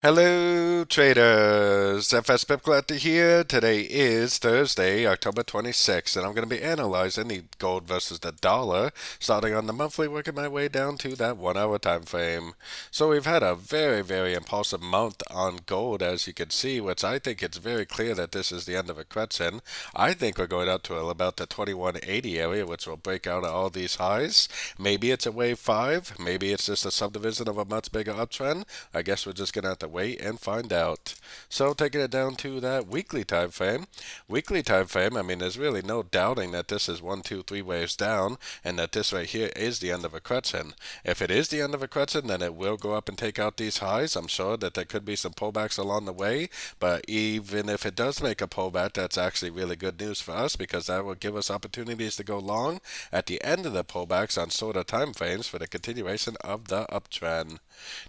Hello traders, FX Pip Collector here. Today is Thursday, October 26th, and I'm going to be analyzing the gold versus the dollar, starting on the monthly, working my way down to that 1 hour time frame. So we've had a very impulsive month on gold, as you can see, which I think it's very clear that this is the end of a correction. I think we're going up to about the 2180 area, which will break out of all these highs. Maybe it's a wave 5, maybe it's just a subdivision of a much bigger uptrend. I guess we're just going to have to wait and find out. So taking it down to that weekly time frame. Weekly time frame, I mean, there's really no doubting that this is 1, 2, 3 waves down and that this right here is the end of a correction. If it is the end of a correction, then it will go up and take out these highs. I'm sure that there could be some pullbacks along the way, but even if it does make a pullback, that's actually really good news for us because that will give us opportunities to go long at the end of the pullbacks on shorter time frames for the continuation of the uptrend.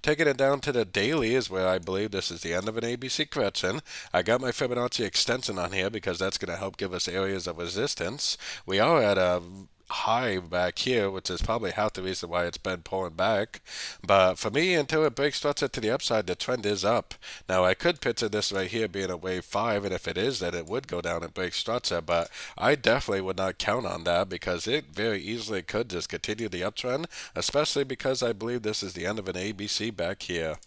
Taking it down to the daily is where I believe this is the end of an ABC correction. I got my Fibonacci extension on here because that's going to help give us areas of resistance. We are at a high back here, which is probably half the reason why it's been pulling back. But for me, until it breaks structure to the upside, the trend is up. Now, I could picture this right here being a wave 5, and if it is, then it would go down and break structure. But I definitely would not count on that because it very easily could just continue the uptrend, especially because I believe this is the end of an ABC back here.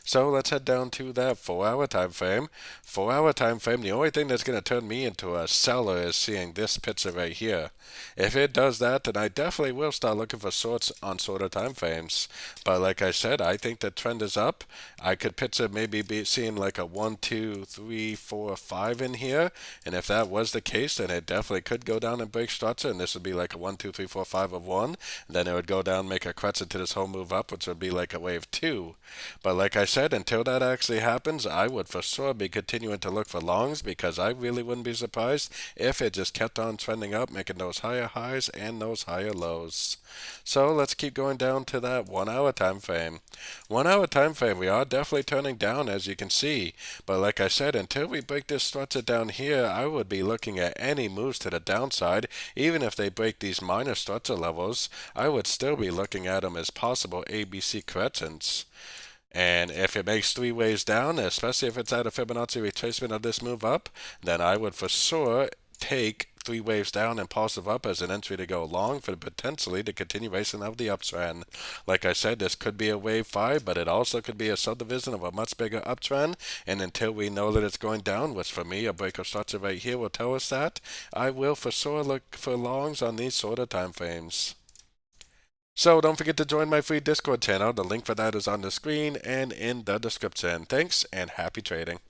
So let's head down to that 4 hour time frame. 4 hour time frame, the only thing that's going to turn me into a seller is seeing this picture right here. If it does that, then I definitely will start looking for shorts on shorter time frames. But like I said, I think the trend is up. I could picture maybe seeing like a 1, 2, 3, 4, 5 in here. And if that was the case, then it definitely could go down and break structure. And this would be like a 1, 2, 3, 4, 5 of 1. And then it would go down, make a correction to this whole move up, which would be like a wave 2. But like I said, until that actually happens, I would for sure be continuing to look for longs because I really wouldn't be surprised if it just kept on trending up, making those higher highs and those higher lows. So let's keep going down to that 1 hour time frame. 1 hour time frame, we are definitely turning down as you can see. But like I said, until we break this structure down here, I would be looking at any moves to the downside. Even if they break these minor structure levels, I would still be looking at them as possible ABC corrections. And if it makes 3 waves down, especially if it's at a Fibonacci retracement of this move up, then I would for sure take 3 waves down and positive up as an entry to go long for potentially the continuation of the uptrend. Like I said, this could be a wave 5, but it also could be a subdivision of a much bigger uptrend. And until we know that it's going down, which for me, a break of structure right here will tell us that, I will for sure look for longs on these shorter time frames. So don't forget to join my free Discord channel. The link for that is on the screen and in the description. Thanks and happy trading.